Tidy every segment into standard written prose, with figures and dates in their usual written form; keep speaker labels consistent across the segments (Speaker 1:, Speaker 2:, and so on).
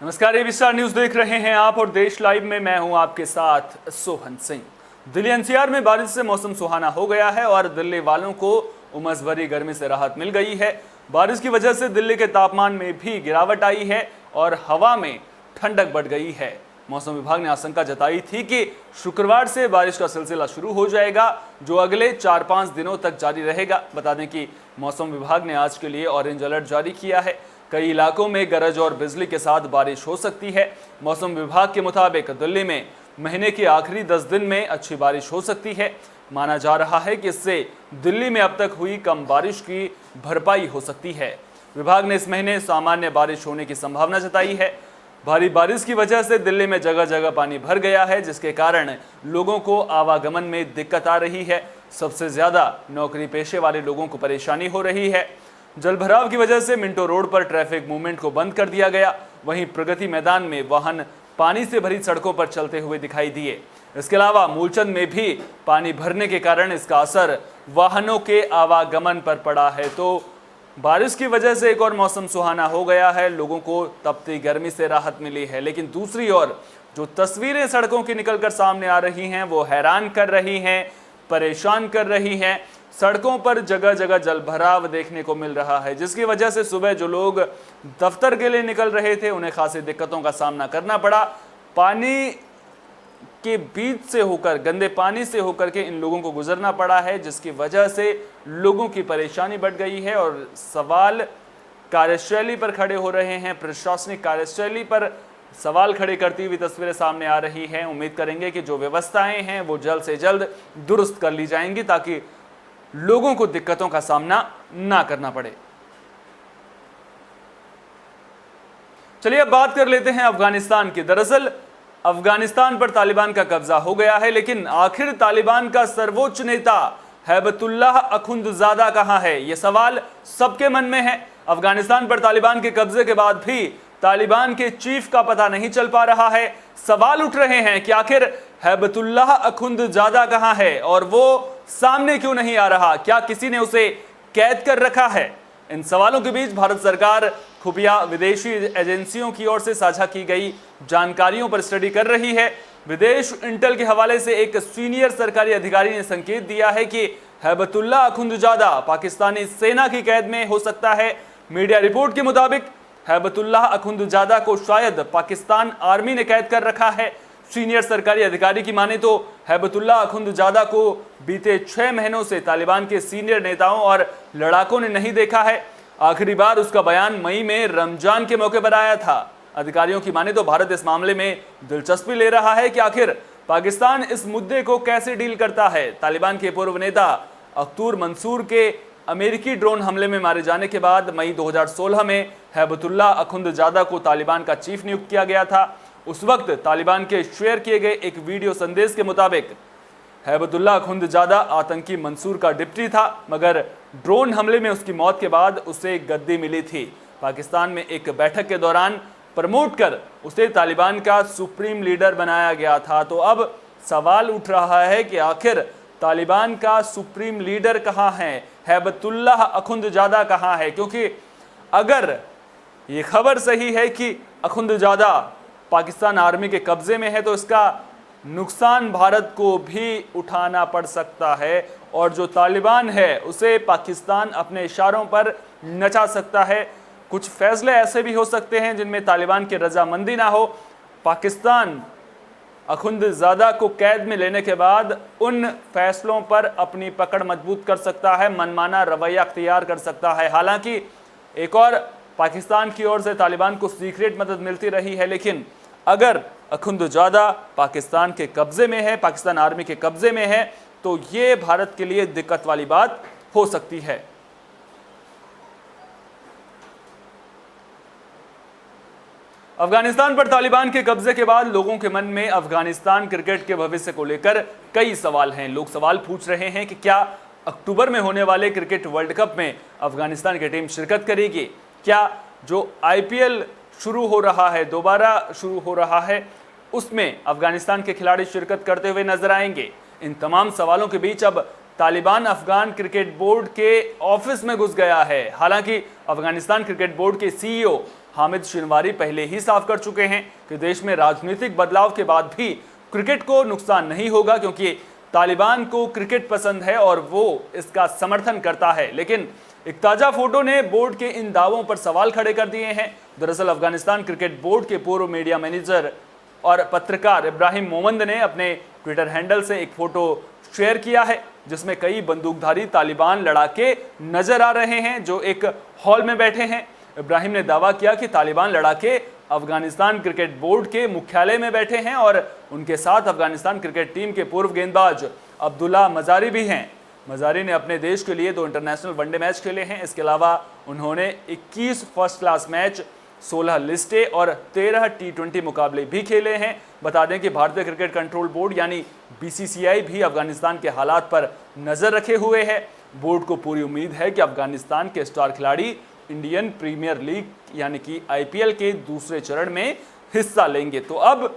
Speaker 1: नमस्कार, ये विस्तार न्यूज देख रहे हैं आप और देश लाइव में मैं हूं आपके साथ सोहन सिंह। दिल्ली एनसीआर में बारिश से मौसम सुहाना हो गया है और दिल्ली वालों को उमस भरी गर्मी से राहत मिल गई है। बारिश की वजह से दिल्ली के तापमान में भी गिरावट आई है और हवा में ठंडक बढ़ गई है। मौसम विभाग ने आशंका जताई थी कि शुक्रवार से बारिश का सिलसिला शुरू हो जाएगा, जो अगले 4-5 दिनों तक जारी रहेगा। बता दें कि मौसम विभाग ने आज के लिए ऑरेंज अलर्ट जारी किया है। कई इलाकों में गरज और बिजली के साथ बारिश हो सकती है। मौसम विभाग के मुताबिक दिल्ली में महीने के आखिरी 10 दिन में अच्छी बारिश हो सकती है। माना जा रहा है कि इससे दिल्ली में अब तक हुई कम बारिश की भरपाई हो सकती है। विभाग ने इस महीने सामान्य बारिश होने की संभावना जताई है। भारी बारिश की वजह से दिल्ली में जगह जगह पानी भर गया है, जिसके कारण लोगों को आवागमन में दिक्कत आ रही है। सबसे ज्यादा नौकरी पेशे वाले लोगों को परेशानी हो रही है। जलभराव की वजह से मिंटो रोड पर ट्रैफिक मूवमेंट को बंद कर दिया गया। वहीं प्रगति मैदान में वाहन पानी से भरी सड़कों पर चलते हुए दिखाई दिए। इसके अलावा मूलचंद में भी पानी भरने के कारण इसका असर वाहनों के आवागमन पर पड़ा है। तो बारिश की वजह से एक और मौसम सुहाना हो गया है, लोगों को तपती गर्मी से राहत मिली है। लेकिन दूसरी ओर जो तस्वीरें सड़कों की निकलकर सामने आ रही हैं वो हैरान कर रही हैं, परेशान कर रही हैं। सड़कों पर जगह जगह जलभराव देखने को मिल रहा है, जिसकी वजह से सुबह जो लोग दफ्तर के लिए निकल रहे थे उन्हें खासी दिक्कतों का सामना करना पड़ा। पानी के बीच से होकर, गंदे पानी से होकर के इन लोगों को गुजरना पड़ा है, जिसकी वजह से लोगों की परेशानी बढ़ गई है और सवाल कार्यशैली पर खड़े हो रहे हैं। प्रशासनिक कार्यशैली पर सवाल खड़े करती हुई तस्वीरें सामने आ रही हैं। उम्मीद करेंगे कि जो व्यवस्थाएं हैं वो जल्द से जल्द दुरुस्त कर ली जाएंगी, ताकि लोगों को दिक्कतों का सामना ना करना पड़े। चलिए अब बात कर लेते हैं अफगानिस्तान की। दरअसल अफगानिस्तान पर तालिबान का कब्जा हो गया है, लेकिन आखिर तालिबान का सर्वोच्च नेता हैबतुल्लाह अखुंदजादा कहां है, यह सवाल सबके मन में है। अफगानिस्तान पर तालिबान के कब्जे के बाद भी तालिबान के चीफ का पता नहीं चल पा रहा है। सवाल उठ रहे हैं कि आखिर हैबतुल्लाह अखुंदजादा कहां है और वो सामने क्यों नहीं आ रहा, क्या किसी ने उसे कैद कर रखा है। इन सवालों के बीच भारत सरकार खुफिया विदेशी एजेंसियों की ओर से साझा की गई जानकारियों पर स्टडी कर रही है। विदेश इंटेल के हवाले से एक सीनियर सरकारी अधिकारी ने संकेत दिया है कि हैबतुल्लाह अखुंदजादा पाकिस्तानी सेना की कैद में हो सकता है। मीडिया रिपोर्ट के मुताबिक हैबतुल्लाह अखुंदजादा को शायद पाकिस्तान आर्मी ने कैद कर रखा है। सीनियर सरकारी अधिकारी की माने तो हैबतुल्लाह अखुंदजादा को बीते 6 महीनों से तालिबान के सीनियर नेताओं और लड़ाकों ने नहीं देखा है। आखिरी बार उसका बयान मई में रमजान के मौके पर आया था। अधिकारियों की माने तो भारत इस मामले में दिलचस्पी ले रहा है कि आखिर पाकिस्तान इस मुद्दे को कैसे डील करता है। तालिबान के पूर्व नेता अख्तर मंसूर के अमेरिकी ड्रोन हमले में मारे जाने के बाद मई 2016 में हैबतुल्लाह अखुंदजादा को तालिबान का चीफ नियुक्त किया गया था। उस वक्त तालिबान के शेयर किए गए एक वीडियो संदेश के मुताबिक हैबतुल्लाह अखुंदजादा आतंकी मंसूर का डिप्टी था, मगर ड्रोन हमले में उसकी मौत के बाद उसे गद्दी मिली थी। पाकिस्तान में एक बैठक के दौरान प्रमोट कर उसे तालिबान का सुप्रीम लीडर बनाया गया था। तो अब सवाल उठ रहा है कि आखिर तालिबान का सुप्रीम लीडर कहां है, हैबतुल्लाह अखुंदजादा कहां है। क्योंकि अगर ये खबर सही है कि अखुंदजादा पाकिस्तान आर्मी के कब्जे में है, तो इसका नुकसान भारत को भी उठाना पड़ सकता है और जो तालिबान है उसे पाकिस्तान अपने इशारों पर नचा सकता है। कुछ फैसले ऐसे भी हो सकते हैं जिनमें तालिबान की रजामंदी ना हो। पाकिस्तान अखुंदजादा को कैद में लेने के बाद उन फैसलों पर अपनी पकड़ मजबूत कर सकता है, मनमाना रवैया अख्तियार कर सकता है। हालांकि एक और पाकिस्तान की ओर से तालिबान को सीक्रेट मदद मिलती रही है, लेकिन अगर अखुंदजादा पाकिस्तान के कब्जे में है, पाकिस्तान आर्मी के कब्जे में है, तो ये भारत के लिए दिक्कत वाली बात हो सकती है। अफगानिस्तान पर तालिबान के कब्जे के बाद लोगों के मन में अफगानिस्तान क्रिकेट के भविष्य को लेकर कई सवाल हैं। लोग सवाल पूछ रहे हैं कि क्या अक्टूबर में होने वाले क्रिकेट वर्ल्ड कप में अफगानिस्तान की टीम शिरकत करेगी, क्या जो आईपीएल शुरू हो रहा है, दोबारा शुरू हो रहा है, उसमें अफगानिस्तान के खिलाड़ी शिरकत करते हुए नजर आएंगे। इन तमाम सवालों के बीच अब तालिबान अफगान क्रिकेट बोर्ड के ऑफिस में घुस गया है। हालांकि अफगानिस्तान क्रिकेट बोर्ड के सीईओ हामिद शिनवारी पहले ही साफ कर चुके हैं कि देश में राजनीतिक बदलाव के बाद भी क्रिकेट को नुकसान नहीं होगा, क्योंकि तालिबान को क्रिकेट पसंद है और वो इसका समर्थन करता है। लेकिन एक ताजा फोटो ने बोर्ड के इन दावों पर सवाल खड़े कर दिए हैं। दरअसल अफगानिस्तान क्रिकेट बोर्ड के पूर्व मीडिया मैनेजर और पत्रकार इब्राहिम मोमंद ने अपने ट्विटर हैंडल से एक फोटो शेयर किया है, जिसमें कई बंदूकधारी तालिबान लड़ाके नजर आ रहे हैं जो एक हॉल में बैठे हैं। इब्राहिम ने दावा किया कि तालिबान लड़ाके अफगानिस्तान क्रिकेट बोर्ड के मुख्यालय में बैठे हैं और उनके साथ अफगानिस्तान क्रिकेट टीम के पूर्व गेंदबाज अब्दुल्ला मजारी भी हैं। मजारी ने अपने देश के लिए 2 इंटरनेशनल वनडे मैच खेले हैं। इसके अलावा उन्होंने 21 फर्स्ट क्लास मैच, 16 लिस्टें और 13 T20 मुकाबले भी खेले हैं। बता दें कि भारतीय क्रिकेट कंट्रोल बोर्ड यानी BCCI भी अफगानिस्तान के हालात पर नजर रखे हुए है। बोर्ड को पूरी उम्मीद है कि अफगानिस्तान के स्टार खिलाड़ी इंडियन प्रीमियर लीग यानी कि IPL के दूसरे चरण में हिस्सा लेंगे। तो अब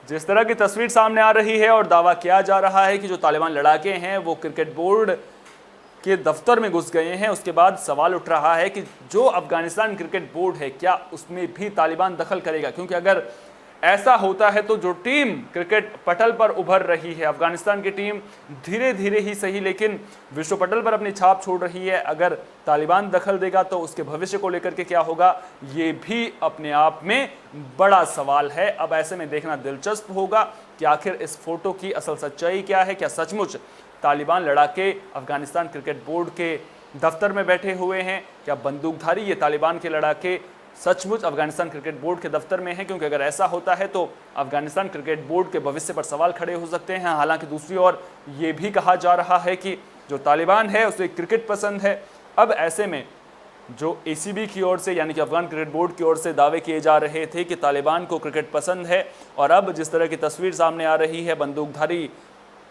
Speaker 1: जिस तरह की तस्वीर सामने आ रही है और दावा किया जा रहा है कि जो तालिबान लड़ाके हैं वो क्रिकेट बोर्ड के दफ्तर में घुस गए हैं, उसके बाद सवाल उठ रहा है कि जो अफगानिस्तान क्रिकेट बोर्ड है क्या उसमें भी तालिबान दखल करेगा, क्योंकि अगर ऐसा होता है तो जो टीम क्रिकेट पटल पर उभर रही है, अफगानिस्तान की टीम धीरे धीरे ही सही लेकिन विश्व पटल पर अपनी छाप छोड़ रही है, अगर तालिबान दखल देगा तो उसके भविष्य को लेकर के क्या होगा, ये भी अपने आप में बड़ा सवाल है। अब ऐसे में देखना दिलचस्प होगा कि आखिर इस फोटो की असल सच्चाई क्या है। क्या सचमुच तालिबान लड़ाके अफगानिस्तान क्रिकेट बोर्ड के दफ्तर में बैठे हुए हैं? क्या बंदूकधारी ये तालिबान के लड़ाके सचमुच अफगानिस्तान क्रिकेट बोर्ड के दफ्तर में है? क्योंकि अगर ऐसा होता है तो अफगानिस्तान क्रिकेट बोर्ड के भविष्य पर सवाल खड़े हो सकते हैं। हालांकि दूसरी ओर ये भी कहा जा रहा है कि जो तालिबान है उसे क्रिकेट पसंद है। अब ऐसे में जो ACB की ओर से यानी कि अफगान क्रिकेट बोर्ड की ओर से दावे किए जा रहे थे कि तालिबान को क्रिकेट पसंद है, और अब जिस तरह की तस्वीर सामने आ रही है, बंदूकधारी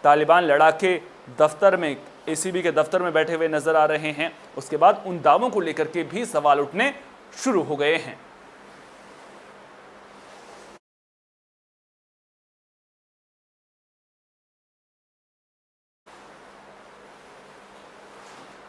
Speaker 1: तालिबान लड़ाके दफ्तर में ACB के दफ्तर में बैठे हुए नजर आ रहे हैं, उसके बाद उन दावों को लेकर के भी सवाल उठने शुरू हो गए हैं।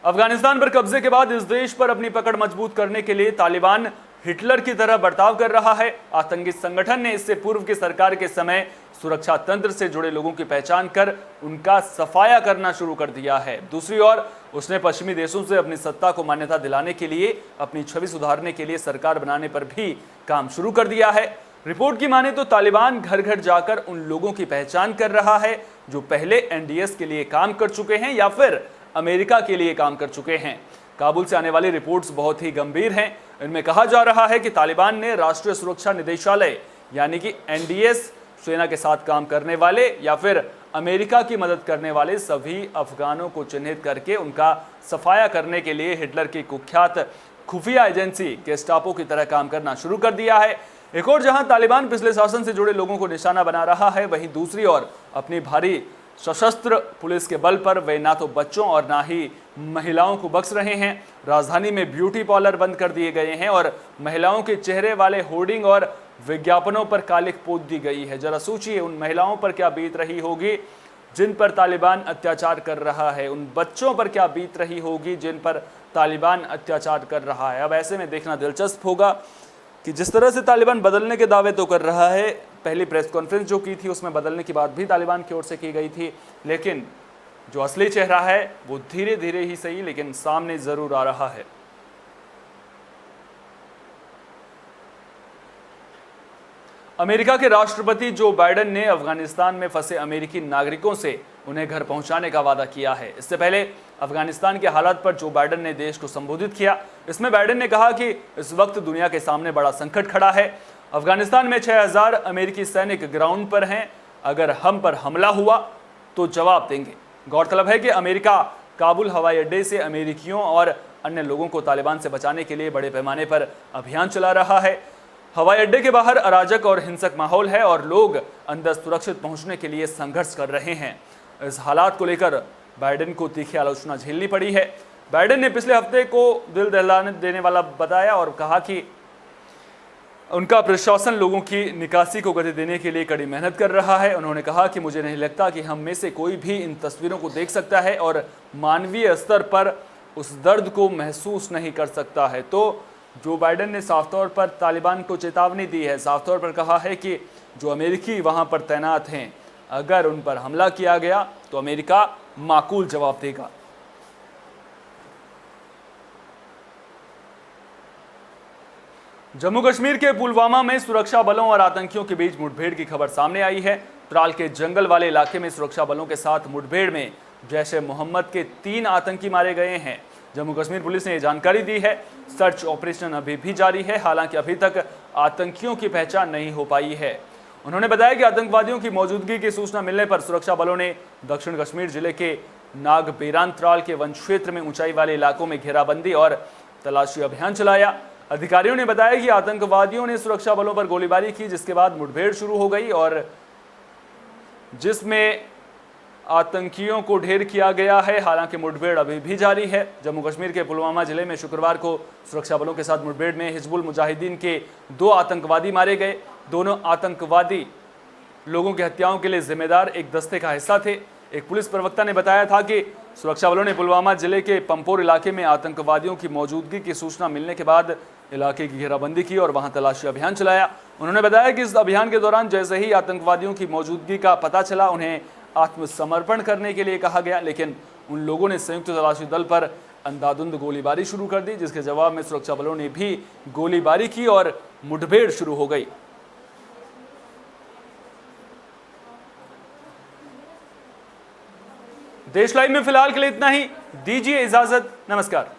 Speaker 1: अफगानिस्तान पर कब्जे के बाद इस देश पर अपनी पकड़ मजबूत करने के लिए तालिबान हिटलर की तरह बर्ताव कर रहा है। आतंकी संगठन ने इससे पूर्व की सरकार के समय सुरक्षा तंत्र से जुड़े लोगों की पहचान कर उनका सफाया करना शुरू कर दिया है। दूसरी ओर उसने पश्चिमी देशों से अपनी सत्ता को मान्यता दिलाने के लिए, अपनी छवि सुधारने के लिए सरकार बनाने पर भी काम शुरू कर दिया है। रिपोर्ट की माने तो तालिबान घर घर जाकर उन लोगों की पहचान कर रहा है जो पहले NDS के लिए काम कर चुके हैं या फिर अमेरिका के लिए काम कर चुके हैं। काबुल से आने वाली रिपोर्ट्स बहुत ही गंभीर हैं। इनमें कहा जा रहा है कि तालिबान ने राष्ट्रीय सुरक्षा निदेशालय यानी कि NDS, सेना के साथ काम करने वाले या फिर अमेरिका की मदद करने वाले सभी अफगानों को चिन्हित करके उनका सफाया करने के लिए हिटलर की कुख्यात खुफिया एजेंसी गेस्टापो की तरह काम करना शुरू कर दिया है। एक और जहां तालिबान पिछले शासन से जुड़े लोगों को निशाना बना रहा है, वहीं दूसरी ओर अपनी भारी सशस्त्र पुलिस के बल पर वे ना तो बच्चों और ना ही महिलाओं को बख्श रहे हैं। राजधानी में ब्यूटी पार्लर बंद कर दिए गए हैं और महिलाओं के चेहरे वाले होर्डिंग और विज्ञापनों पर कालिख पोत दी गई है। जरा सोचिए उन महिलाओं पर क्या बीत रही होगी जिन पर तालिबान अत्याचार कर रहा है, उन बच्चों पर क्या बीत रही होगी जिन पर तालिबान अत्याचार कर रहा है। अब ऐसे में देखना दिलचस्प होगा कि जिस तरह से तालिबान बदलने के दावे तो कर रहा है, पहली प्रेस कॉन्फ्रेंस जो की थी उसमें बदलने की बात भी तालिबान की ओर से की गई थी, लेकिन जो असली चेहरा है वो धीरे धीरे ही सही लेकिन सामने जरूर आ रहा है। अमेरिका के राष्ट्रपति जो बाइडेन ने अफगानिस्तान में फंसे अमेरिकी नागरिकों से उन्हें घर पहुंचाने का वादा किया है। इससे पहले अफगानिस्तान के हालात पर जो बाइडेन ने देश को संबोधित किया, इसमें बाइडेन ने कहा कि इस वक्त दुनिया के सामने बड़ा संकट खड़ा है। अफगानिस्तान में 6000 अमेरिकी सैनिक ग्राउंड पर हैं। अगर हम पर हमला हुआ तो जवाब देंगे। गौरतलब है कि अमेरिका काबुल हवाई अड्डे से अमेरिकियों और अन्य लोगों को तालिबान से बचाने के लिए बड़े पैमाने पर अभियान चला रहा है। हवाई अड्डे के बाहर अराजक और हिंसक माहौल है और लोग अंदर सुरक्षित पहुंचने के लिए संघर्ष कर रहे हैं। इस हालात को लेकर बाइडेन को तीखी आलोचना झेलनी पड़ी है। बाइडेन ने पिछले हफ्ते को दिल दहलाने देने वाला बताया और कहा कि उनका प्रशासन लोगों की निकासी को गति देने के लिए कड़ी मेहनत कर रहा है। उन्होंने कहा कि मुझे नहीं लगता कि हम में से कोई भी इन तस्वीरों को देख सकता है और मानवीय स्तर पर उस दर्द को महसूस नहीं कर सकता है। तो जो बाइडेन ने साफ तौर पर तालिबान को चेतावनी दी है, साफ तौर पर कहा है कि जो अमेरिकी वहां पर तैनात हैं, अगर उन पर हमला किया गया तो अमेरिका माकूल जवाब देगा। जम्मू कश्मीर के पुलवामा में सुरक्षा बलों और आतंकियों के बीच मुठभेड़ की खबर सामने आई है। त्राल के जंगल वाले इलाके में सुरक्षा बलों के साथ मुठभेड़ में जैश ए मोहम्मद के 3 आतंकी मारे गए हैं। जम्मू कश्मीर पुलिस ने यह जानकारी दी है। सर्च ऑपरेशन अभी भी जारी है, हालांकि अभी तक आतंकियों की पहचान नहीं हो पाई है। उन्होंने बताया कि आतंकवादियों की मौजूदगी की सूचना मिलने पर सुरक्षा बलों ने दक्षिण कश्मीर जिले के नागबेरान त्राल के वन क्षेत्र में ऊंचाई वाले इलाकों में घेराबंदी और तलाशी अभियान चलाया। अधिकारियों ने बताया कि आतंकवादियों ने सुरक्षा बलों पर गोलीबारी की, जिसके बाद मुठभेड़ शुरू हो गई और जिसमें आतंकियों को ढेर किया गया है। हालांकि मुठभेड़ अभी भी जारी है। जम्मू कश्मीर के पुलवामा जिले में शुक्रवार को सुरक्षा बलों के साथ मुठभेड़ में हिजबुल मुजाहिदीन के 2 आतंकवादी मारे गए। दोनों आतंकवादी लोगों की हत्याओं के लिए जिम्मेदार एक दस्ते का हिस्सा थे। एक पुलिस प्रवक्ता ने बताया था कि सुरक्षा बलों ने पुलवामा जिले के पंपोर इलाके में आतंकवादियों की मौजूदगी की सूचना मिलने के बाद इलाके की घेराबंदी की और वहां तलाशी अभियान चलाया। उन्होंने बताया कि इस अभियान के दौरान जैसे ही आतंकवादियों की मौजूदगी का पता चला, उन्हें आत्मसमर्पण करने के लिए कहा गया, लेकिन उन लोगों ने संयुक्त तलाशी दल पर अंधाधुंध गोलीबारी शुरू कर दी, जिसके जवाब में सुरक्षा बलों ने भी गोलीबारी की और मुठभेड़ शुरू हो गई। देश लाइव में फिलहाल के लिए इतना ही। दीजिए इजाजत। नमस्कार।